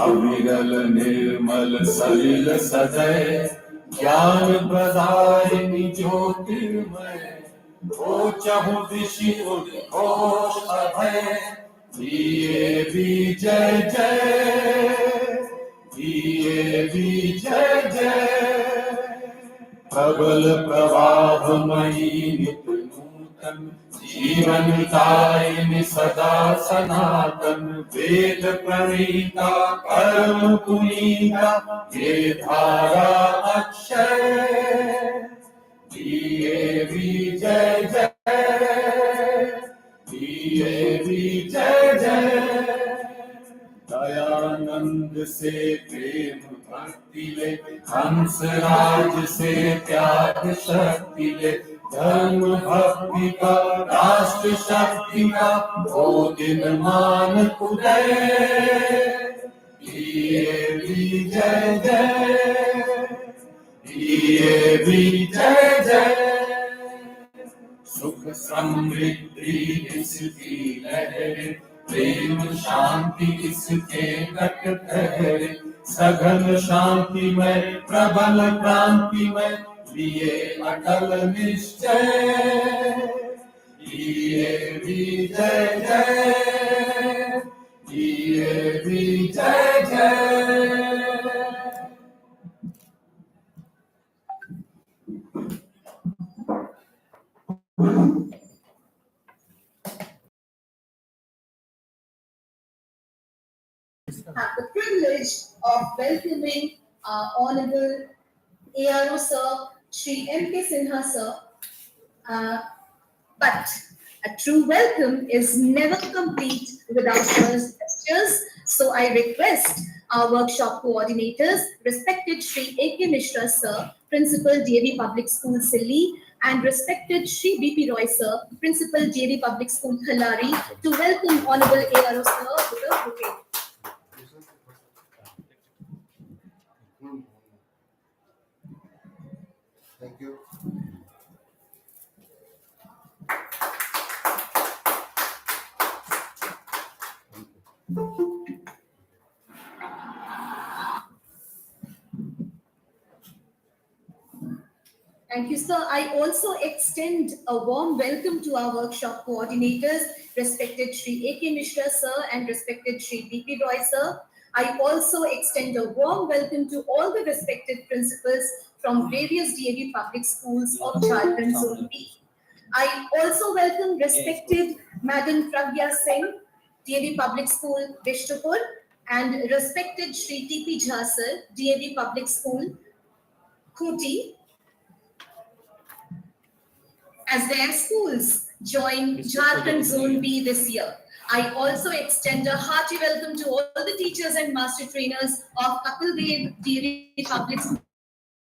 अविरल निर्मल सलिल सदय ज्ञान प्रदायिनी ज्योतिर्मय ओ चहु दिशि उद्घोष अभय दिए भी जय जय दिए भी जय जय प्रबल प्रवाहमयी नित्य नूतन जीवन दायिनी सदा सनातन वेद प्रणीता परम पुनीता ये धारा अक्षय दिए भी जय जय दिए भी जय जय दयानंद से प्रेम भक्ति ले हंस राज से त्याग शक्ति ले धर्म भक्ति का राष्ट्र शक्ति का वो दिन मान उदय दिए भी जय जय दिए भी जय जय सुख समृद्धि इसकी लहरे प्रेम शांति इसके कट ठहरे सघन शांति में प्रबल क्रांति में लिए अटल निश्चय लिए भी जय जय लिए भी जय जय have the privilege of welcoming our Honorable ARO Sir, Shri M.K. Sinha Sir. But a true welcome is never complete without first gestures. So I request our workshop coordinators, respected Shri A.K. Mishra Sir, Principal DAV Public School Silli, and respected Shri B.P. Roy Sir, Principal DAV Public School Khalari, to welcome Honorable ARO Sir with a bouquet. Thank you. Thank you, sir. I also extend a warm welcome to our workshop coordinators, respected Shri A.K. Mishra Sir and respected Shri B.P. Roy Sir. I also extend a warm welcome to all the respected principals from various DAV public schools of Jharkhand Zone B. I also welcome respected Madam Pragya Singh, DAV Public School, Vishnupur, and respected Shri T.P. Jha sir, DAV Public School, Khuti, as their schools join Jharkhand Zone B this year. I also extend a hearty welcome to all the teachers and master trainers of Kapil Dev DAV Public School,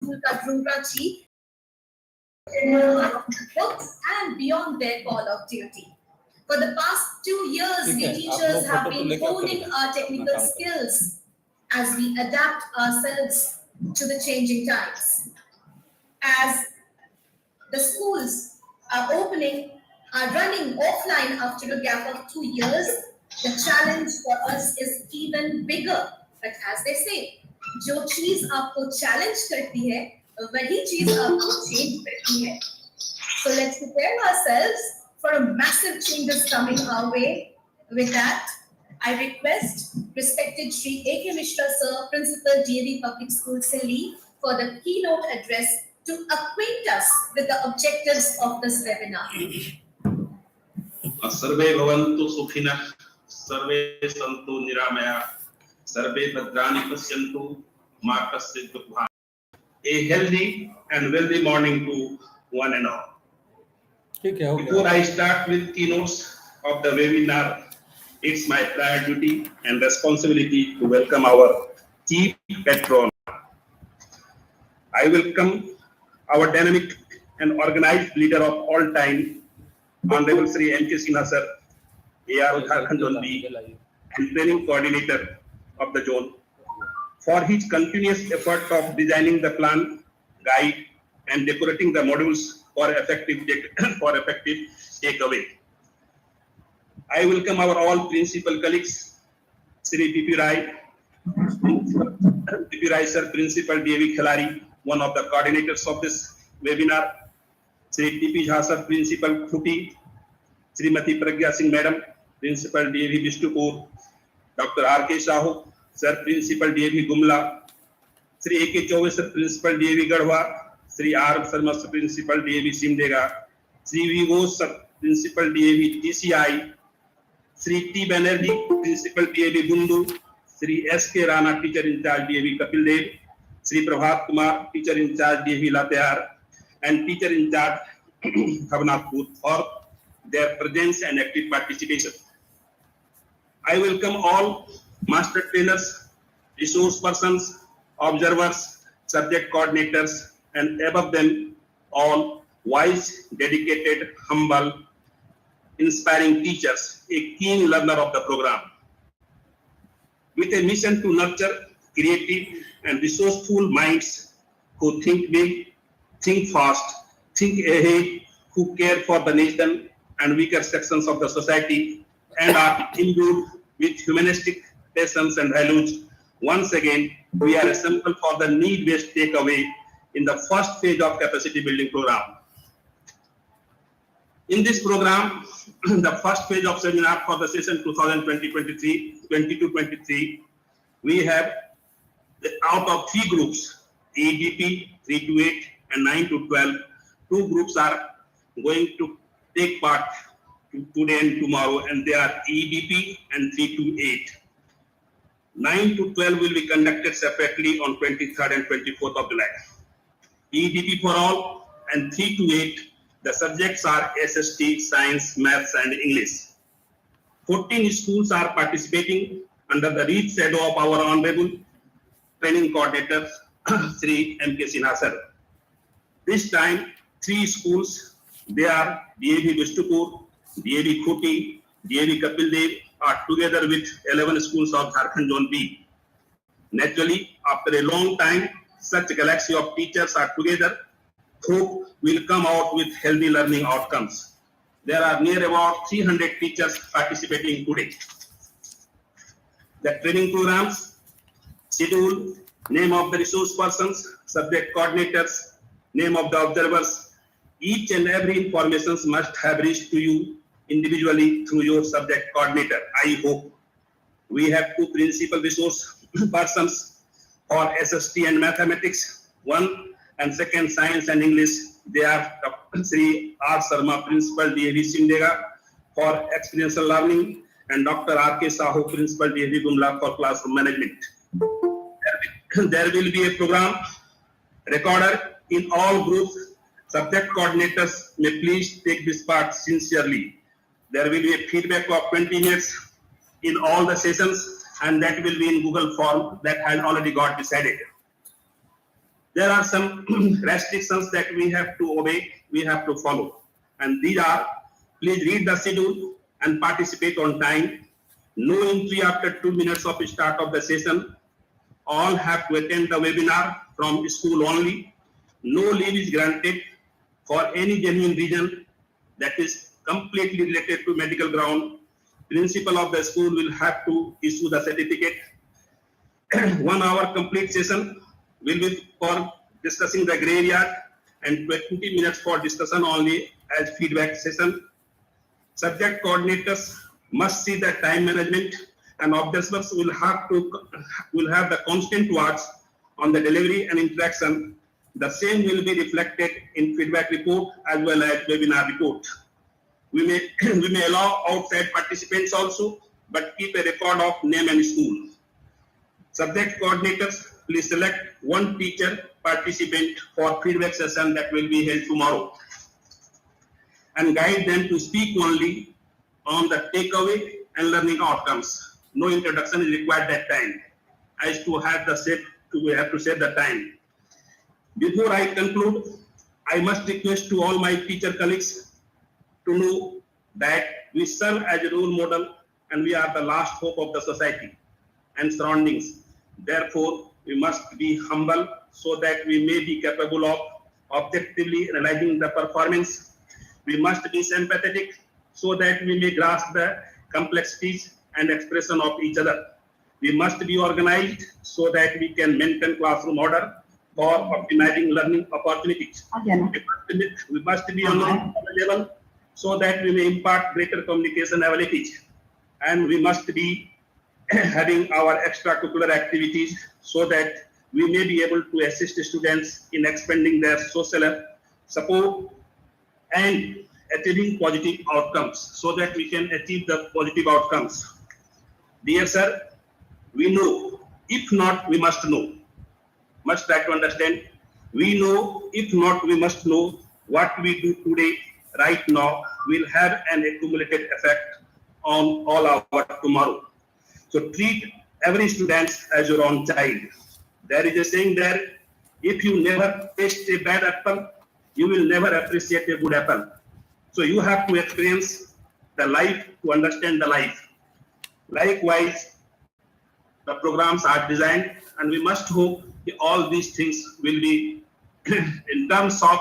Kadru Prachi, books and beyond their call of duty. For the past 2 years, we teachers have been honing our technical skills as we adapt ourselves to the changing times. As the schools are running offline after a gap of 2 years, the challenge for us is even bigger. But as they say, जो चीज आपको challenge करती है, वही चीज आपको change करती है. So let's prepare ourselves for a massive changes coming our way. With that, I request respected Shri A.K. Mishra Sir, Principal DAV Public School, Silli, for the keynote address to acquaint us with the objectives of this webinar. सर्वे भवन्तु सुखिनः, सर्वे सन्तु निरामयाः, सर्वे भद्राणि पश्यन्तु, मा कश्चित् दुःखभाग्. A healthy and wealthy morning to one and all. Before I start with keynotes of the webinar, it's my prior duty and responsibility to welcome our chief patron. I welcome our dynamic and organized leader of all time, Honorable Sri M.K. Sinha Sir, AR Jharkhand Zone B, and training coordinator of the zone, for his continuous effort of designing the plan, guide, and decorating the modules for effective takeaway. I welcome our all principal colleagues, Sri P.P. Rai, P.P. Rai Sir, Principal DAV Khelari, one of the coordinators of this webinar, Sri T.P. Jha Sir, Principal Khuti, Srimati Pragya Singh Madam, Principal DAV Bishnupur, Dr. R.K. Sahu Sir, Principal DAV Gumla, Sri A.K. Chauvin Sir, Principal DAV Garhwa, Sri R. Sharma Sir, Principal DAV Simdega, Sri V. Ghosh Sir, Principal DAV TCI, Sri T. Banerjee, Principal DAV Bundu, Sri S. K. Rana, Teacher in Charge DAV Kapil Dev, Sri Prabhat Kumar, Teacher in Charge DAV Latehar, and Teacher in Charge Bhavnathpur for their presence and active participation. I welcome all master trainers, resource persons, observers, subject coordinators, and above them all wise, dedicated, humble, inspiring teachers, a keen learner of the program. With a mission to nurture creative and resourceful minds who think big, think fast, think ahead, who care for the nation and weaker sections of the society, and are imbued with humanistic lessons and values. Once again, we are assembled for the need-based takeaway in the first phase of capacity building program. In this program, the first phase of seminar for the session 2020-23, we have out of 3 groups, EDP 3 to 8 and 9 to 12, 2 groups are going to take part today and tomorrow, and they are EDP and 3 to 8. 9 to 12 will be conducted separately on 23rd and 24th of July. EDP for all and 3 to 8, the subjects are SST, Science, Maths and English. 14 schools are participating under the reach shadow of our Honorable Training Coordinator, Sri M.K. Sinha Sir. This time, 3 schools, they are DAV Bishnupur, DAV Khuti, DAV Kapil Dev, are together with 11 schools of Jharkhand Zone B. Naturally, after a long time, such a galaxy of teachers are together, hope will come out with healthy learning outcomes. There are near about 300 teachers participating today. The training programs, schedule, name of the resource persons, subject coordinators, name of the observers, each and every information must have reached to you individually through your subject coordinator. I hope we have 2 principal resource persons for SST and mathematics, 1 and 2nd science and English. They are Sri R. Sharma, Principal DAV Simdega for experiential learning, and Dr. R.K. Sahu, Principal DAV Gumla for classroom management. There will be a program recorder in all groups. Subject coordinators may please take this part sincerely. There will be a feedback of 20 minutes in all the sessions, and that will be in Google form that has already got decided. There are some restrictions that we have to obey, we have to follow. And these are, please read the schedule and participate on time. No entry after 2 minutes of start of the session. All have to attend the webinar from school only. No leave is granted for any genuine reason that is completely related to medical ground. Principal of the school will have to issue the certificate. 1 hour complete session will be for discussing the graveyard and 20 minutes for discussion only as feedback session. Subject coordinators must see the time management, and observers will have the constant watch on the delivery and interaction. The same will be reflected in feedback report as well as webinar report. We may allow outside participants also, but keep a record of name and school. Subject coordinators, please select one teacher participant for feedback session that will be held tomorrow, and guide them to speak only on the takeaway and learning outcomes. No introduction is required that time. As to have the set, we have to set the time. Before I conclude, I must request to all my teacher colleagues to know that we serve as a role model and we are the last hope of the society and surroundings. Therefore, we must be humble so that we may be capable of objectively analyzing the performance. We must be sympathetic so that we may grasp the complexities and expression of each other. We must be organized so that we can maintain classroom order for optimizing learning opportunities. We must be on a level so that we may impart greater communication abilities. And we must be having our extracurricular activities so that we may be able to assist students in expanding their social support and achieving positive outcomes so that we can achieve the positive outcomes. Dear sir, we know, if not, we must know. Must try to understand. We know, if not, we must know what we do today, right now, will have an accumulated effect on all our tomorrow. So treat every student as your own child. There is a saying there, if you never taste a bad apple, you will never appreciate a good apple. So you have to experience the life to understand the life. Likewise, the programs are designed, and we must hope that all these things will be in terms of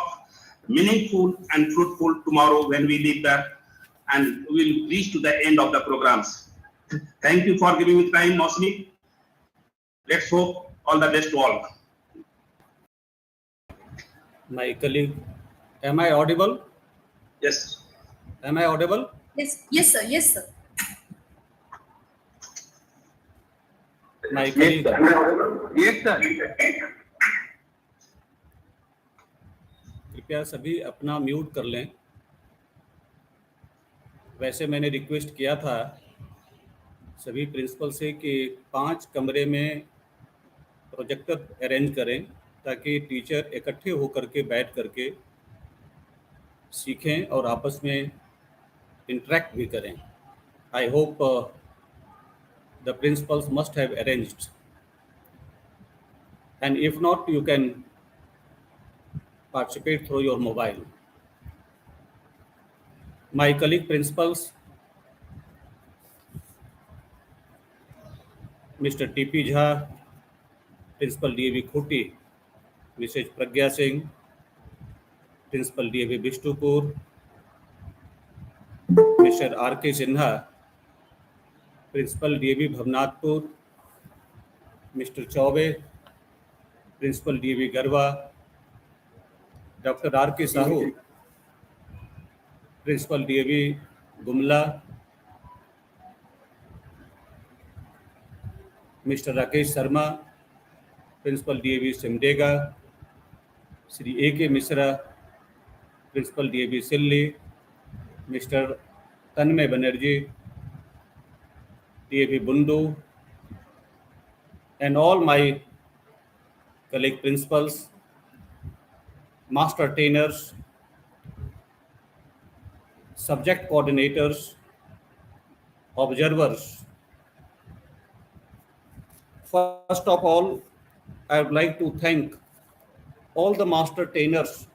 meaningful and fruitful tomorrow when we leave there and we'll reach to the end of the programs. Thank you for giving me time, Mosmi. Let's hope all the best to all. My colleague, am I audible? Yes. Am I audible? Yes, yes, sir. Yes, sir. My colleague, Yes, sir. कृपया सभी अपना mute कर लें। वैसे मैंने request किया था सभी प्रिंसिपल से कि 5 कमरे में प्रोजेक्टर अरेंज करें ताकि टीचर इकट्ठे होकर के बैठ करके सीखें और आपस में इंटरेक्ट भी करें। I hope the principles must have arranged, and if not, you can participate through your mobile. My colleague principals, Mr. T.P. Jha, Principal DAV Khuti, Mrs. Pragya Singh, Principal DAV Bishtupur, Mr. R.K. Sinha, Principal DAV Bhavnathpur, Mr. Chaube, Principal DAV Garwa, Dr. R.K. Sahu, Principal DAV Gumla, Mr. Rakesh Sharma, Principal DAV Simdega, Sri A.K. Misra, Principal DAV Silli, Mr. Tanmay Banerjee, TAV Bundu, and all my colleague principals, master trainers, subject coordinators, observers. First of all, I would like to thank all the master trainers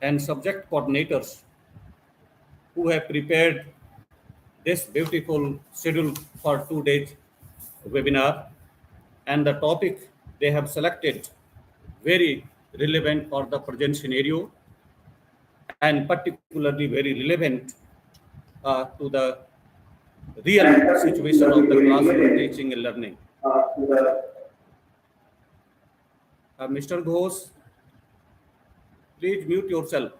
and subject coordinators who have prepared this beautiful schedule for 2 days webinar, and the topic they have selected very relevant for the present scenario, and particularly very relevant to the real situation of the classroom teaching and learning. Mr. Ghosh, please mute yourself.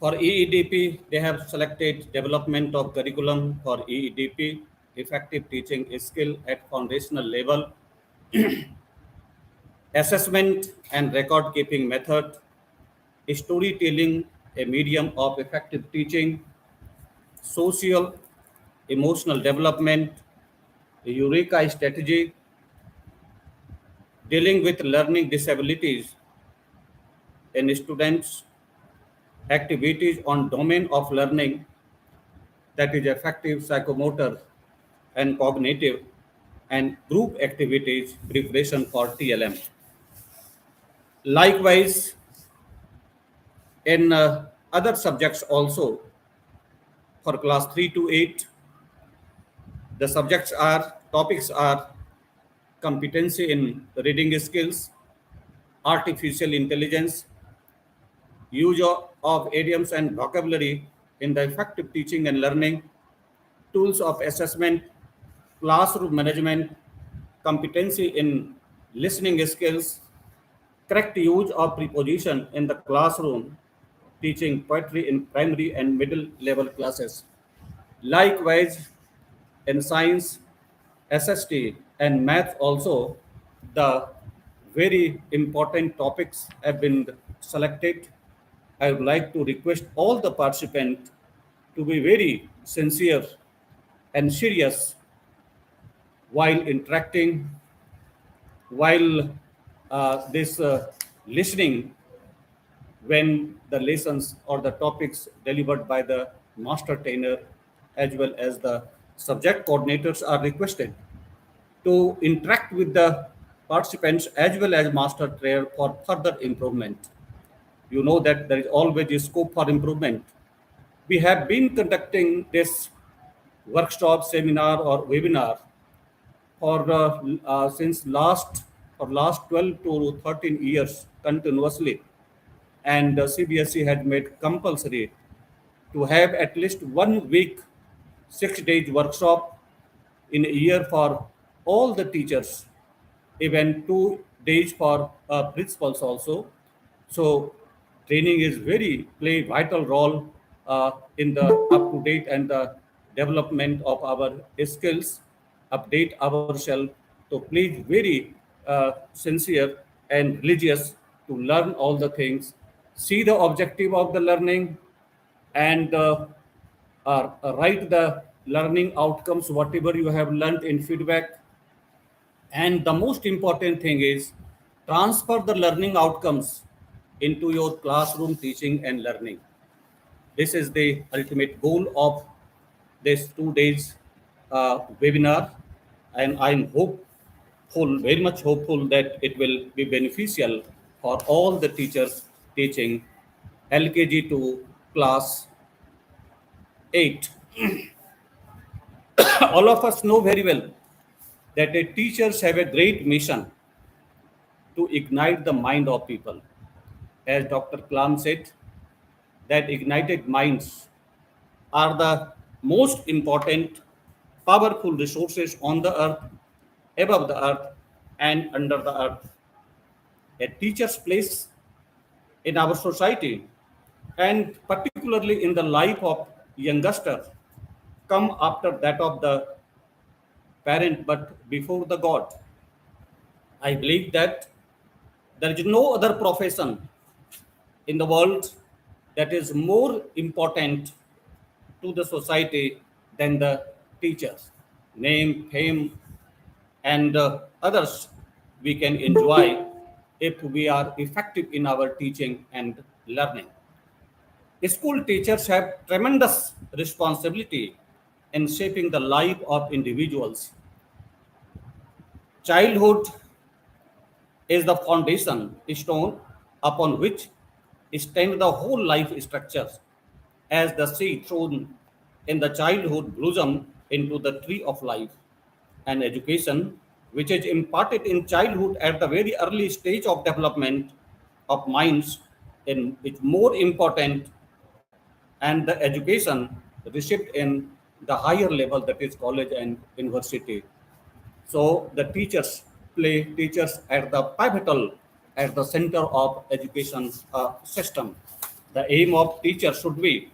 For EEDP, they have selected development of curriculum for EEDP, effective teaching skill at foundational level, assessment and record keeping method, storytelling, a medium of effective teaching, social, emotional development, Eureka strategy, dealing with learning disabilities in students, activities on domain of learning, that is affective, psychomotor, and cognitive, and group activities preparation for TLM. Likewise, in other subjects also, for class 3 to 8, the topics are competency in reading skills, artificial intelligence, use of idioms and vocabulary in the effective teaching and learning, tools of assessment, classroom management, competency in listening skills, correct use of preposition in the classroom, teaching poetry in primary and middle level classes. Likewise, in science, SST, and math also, the very important topics have been selected. I would like to request all the participants to be very sincere and serious while interacting, while this listening, when the lessons or the topics delivered by the master trainer as well as the subject coordinators are requested to interact with the participants as well as master trainer for further improvement. You know that there is always a scope for improvement. We have been conducting this workshop, seminar, or webinar for since last 12 to 13 years continuously, and CBSE had made compulsory to have at least 1 week, 6 days workshop in a year for all the teachers, even 2 days for principals also. So training is very play vital role in the up to date and the development of our skills, update ourselves. So please very sincere and religious to learn all the things, see the objective of the learning, and write the learning outcomes, whatever you have learned in feedback. And the most important thing is transfer the learning outcomes into your classroom teaching and learning. This is the ultimate goal of this 2 days webinar, and I'm hopeful, very much hopeful, that it will be beneficial for all the teachers teaching LKG to class 8. All of us know very well that teachers have a great mission to ignite the mind of people. As Dr. Kalam said, that ignited minds are the most important, powerful resources on the earth, above the earth, and under the earth. A teacher's place in our society, and particularly in the life of youngster, come after that of the parent, but before the God. I believe that there is no other profession in the world that is more important to the society than the teachers. Name, fame, and others we can enjoy if we are effective in our teaching and learning. School teachers have tremendous responsibility in shaping the life of individuals. Childhood is the foundation stone upon which stand the whole life structures. As the seed thrown in the childhood blossom into the tree of life, and education, which is imparted in childhood at the very early stage of development of minds, is more important, and the education received in the higher level, that is college and university. So the teachers at the pivotal, at the center of education system. The aim of teachers should be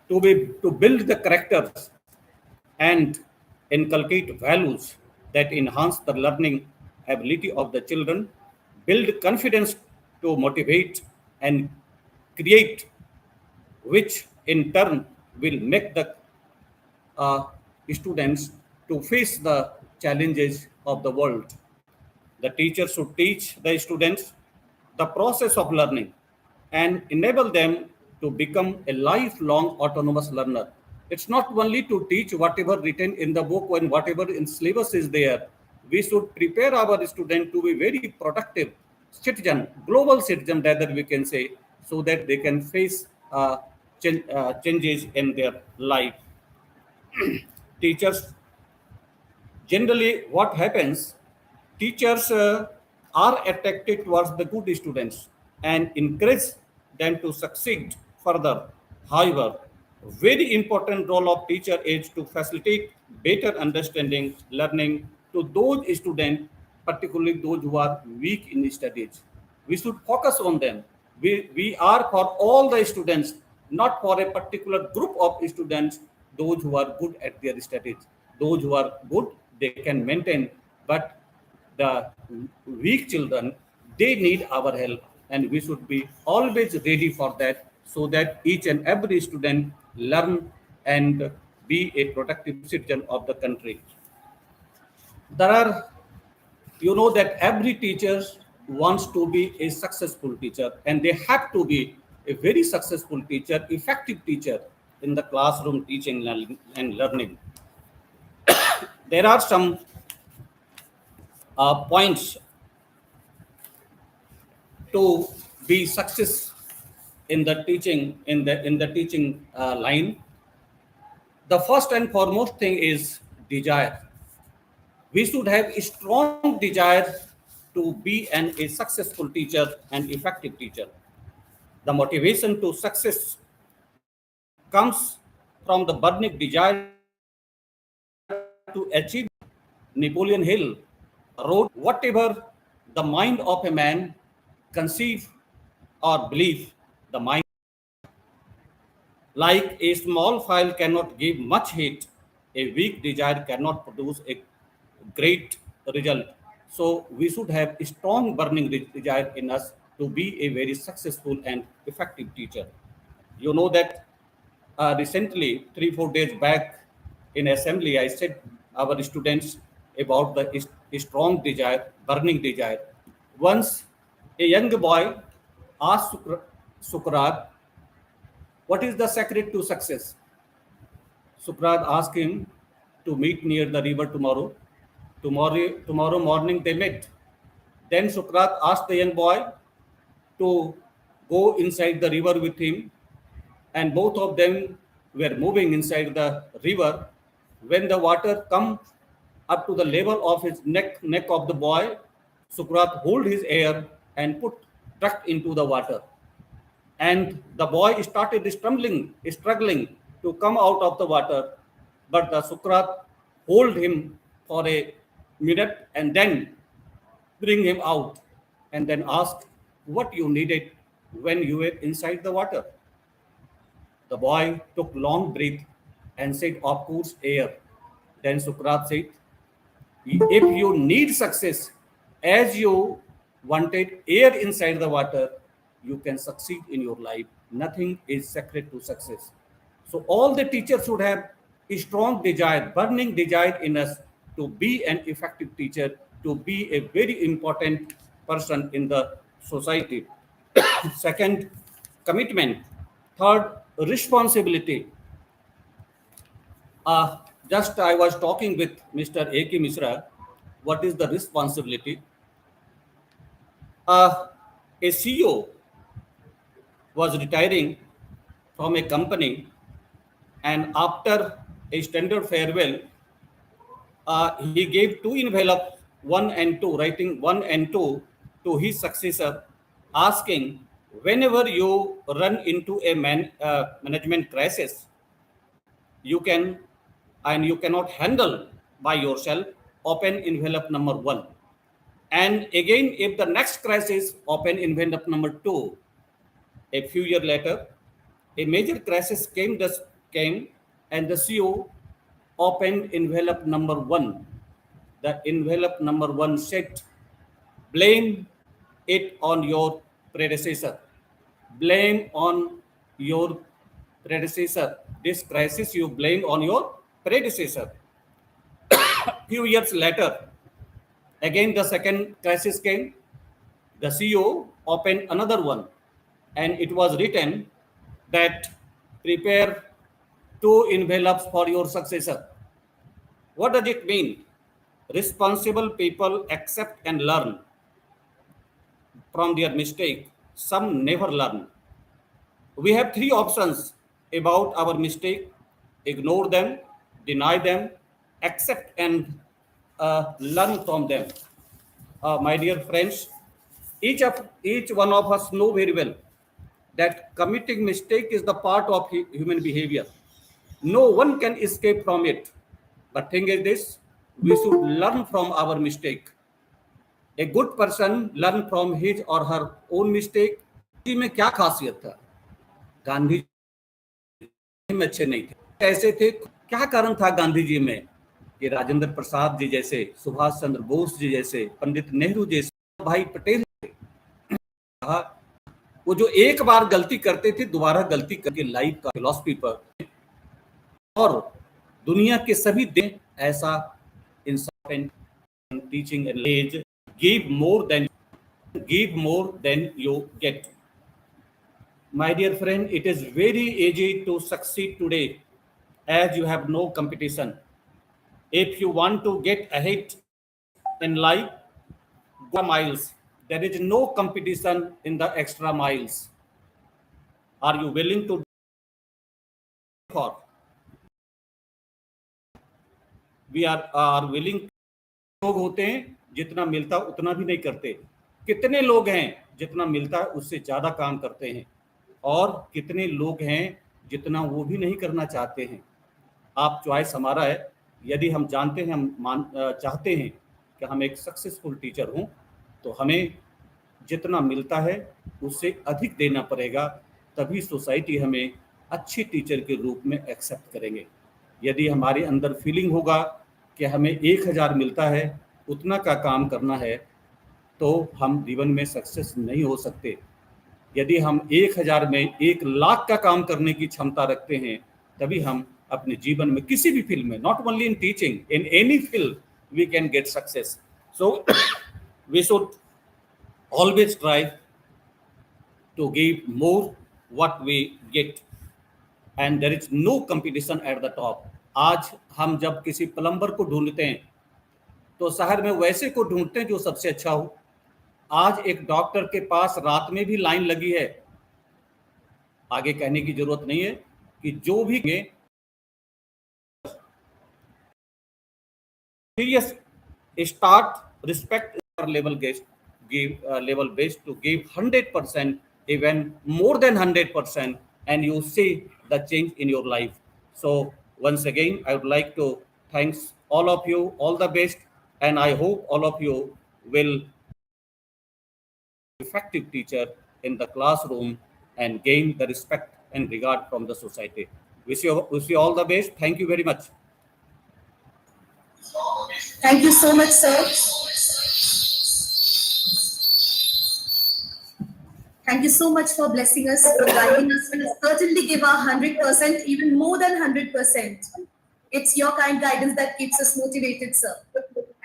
to build the characters and inculcate values that enhance the learning ability of the children, build confidence to motivate and create, which in turn will make the uh, students to face the challenges of the world. The teacher should teach the students the process of learning and enable them to become a lifelong autonomous learner. It's not only to teach whatever written in the book and whatever in syllabus is there. We should prepare our student to be very productive citizen, global citizen, rather we can say, so that they can face changes in their life. Teachers generally what happens, teachers are attracted towards the good students and encourage them to succeed further. However, very important role of teacher is to facilitate better understanding learning to those students, particularly those who are weak in studies. We should focus on them. We are for all the students, not for a particular group of students, those who are good at their studies. Those who are good, they can maintain, but the weak children, they need our help, and we should be always ready for that, so that each and every student learn and be a productive citizen of the country. There are, you know, that every teacher wants to be a successful teacher, and they have to be a very successful teacher, effective teacher in the classroom teaching and learning. There are some points to be success in the teaching, in the teaching line. The first and foremost thing is desire. We should have a strong desire to be a successful teacher and effective teacher. The motivation to success comes from the burning desire to achieve. Napoleon Hill wrote, whatever the mind of a man conceive or believe, the mind. Like a small file cannot give much heat, a weak desire cannot produce a great result. So we should have a strong burning desire in us to be a very successful and effective teacher. You know that recently, 3 4 days back in assembly, I said our students about the strong desire, burning desire. Once a young boy asked Sukrat, what is the secret to success? Sukrat asked him to meet near the river tomorrow. Tomorrow morning they met. Then Sukrat asked the young boy to go inside the river with him, and both of them were moving inside the river. When the water come up to the level of his neck of the boy, Sukrat hold his air and put duck into the water. And the boy started struggling to come out of the water. But the Sukrat hold him for a minute and then bring him out and then ask what you needed when you were inside the water. The boy took long breath and said, of course, air. Then Sukrat said, if you need success as you wanted air inside the water, you can succeed in your life. nothing is secret to success. So all the teachers should have a strong desire, burning desire in us to be an effective teacher, to be a very important person in the society. Second, commitment. Third, responsibility. Uh, just I was talking with Mr. A.K. Misra. What is the responsibility? Uh, a CEO was retiring from a company, and after a standard farewell, he gave two envelopes, one and two, writing one and two to his successor, asking, whenever you run into a management crisis, you can and you cannot handle by yourself, open envelope number one. And again, if the next crisis, open envelope number two. A few years later, a major crisis came, and the CEO opened envelope number one. The envelope number one said, blame it on your predecessor. Blame on your predecessor. This crisis you blame on your predecessor. Few years later, again the second crisis came. The CEO opened another one, and it was written that prepare two envelopes for your successor. What does it mean? Responsible people accept and learn from their mistake. Some never learn. We have three options about our mistake: ignore them, deny them, accept and learn from them. My dear friends, each one of us know very well that committing mistake is the part of human behavior. No one can escape from it. But thing is this: we should learn from our mistake. A good person learn from his or her own mistake. जी में क्या खासियत था? गांधी जी में अच्छे नहीं थे, ऐसे थे। क्या कारण था गांधी जी में कि राजेंद्र प्रसाद जी जैसे, सुभाष चंद्र बोस जी जैसे, पंडित नेहरू जैसे, भाई पटेल कहा, वो जो एक बार गलती करते थे दोबारा गलती करके लाइफ का फिलॉसफी पर, और दुनिया के सभी दिन ऐसा इंसान teaching and as give more than you get. My dear friend, it is very easy to succeed today as you have no competition. If you want to get ahead in life, go miles. There is no competition in the extra miles. Are you willing to for? We are willing. लोग होते हैं जितना मिलता उतना भी नहीं करते. कितने लोग हैं जितना मिलता है उससे ज्यादा काम करते हैं, और कितने लोग हैं जितना वो भी नहीं करना चाहते हैं. आप चॉइस हमारा है. यदि हम जानते हैं, हम चाहते हैं कि हम एक सक्सेसफुल टीचर हों, तो हमें जितना मिलता है उससे अधिक देना पड़ेगा, तभी सोसाइटी हमें अच्छी टीचर के रूप में एक्सेप्ट करेंगे. यदि हमारे अंदर फीलिंग होगा कि हमें 1000 मिलता है, उतना का काम करना है, तो हम जीवन में सक्सेस नहीं हो सकते. यदि हम 1000 में 1,00,000 का काम करने की क्षमता रखते हैं, तभी हम अपने जीवन में किसी भी फील्ड में, not only in teaching, in any field we can get success. So we should always try to give more what we get, and there is no competition at the top. आज हम जब किसी plumber को ढूंढते हैं तो शहर में वैसे को ढूंढते हैं जो सबसे अच्छा हो. आज एक डॉक्टर के पास रात में भी लाइन लगी है. आगे कहने की जरूरत नहीं है कि जो भी serious start respect level based to give 100%, even more than 100%, and you see the change in your life. So once again, I would like to thanks all of you, all the best, and I hope all of you will effective teacher in the classroom and gain the respect and regard from the society. Wish you all the best. Thank you very much. Thank you so much, sir. Thank you so much for blessing us, for guiding us. We'll certainly give our 100%, even more than 100%. It's your kind guidance that keeps us motivated, sir.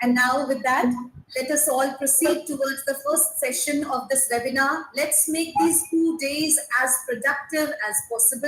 And now with that, let us all proceed towards the first session of this webinar. Let's make these 2 days as productive as possible.